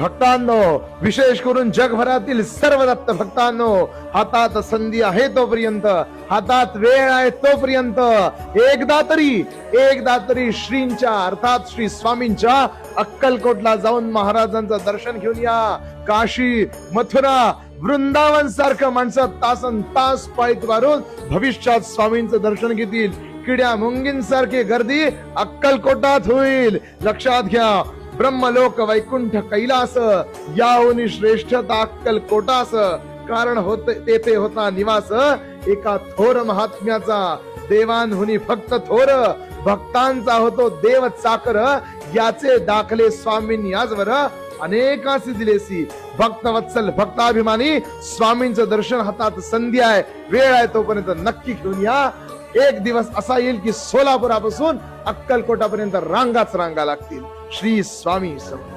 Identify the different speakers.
Speaker 1: भक्तांनो, विशेष करून जगभरातील सर्व दत्त भक्तांनो, हातात संधी आहे तोपर्यंत, हातात वेळ आहे तोपर्यंत एकदा तरी श्रींच्या अर्थात श्री स्वामींच्या अक्कलकोटला जाऊन महाराजांचं दर्शन घेऊन या. काशी, मथुरा, वृंदावन सारखं माणसं तासन तास पायीत वारून भविष्यात स्वामींचं दर्शन घेतील. किड्या मुंगींसारखी गर्दी अक्कलकोटात होईल. लक्षात घ्या, ब्रह्मलोक वैकुंठ कैलास याहून श्रेष्ठता अक्कलकोटास. कारण तेथे होता निवास एका थोर महात्म्याचा. देवांहुनी फक्त थोर, भक्तांचा होतो देव चाकर. याचे दाखले स्वामींनी आजवर अनेकांशी दिलेसी. भक्तवत्सल भक्ताभिमानी स्वामींचं दर्शन हातात संधी आहे, वेळ आहे तोपर्यंत नक्की घेऊन या. एक दिवस असा येईल की सोलापुरापासून अक्कलकोटापर्यंत रांगाच रांगा लागतील. श्री स्वामी समर्थ.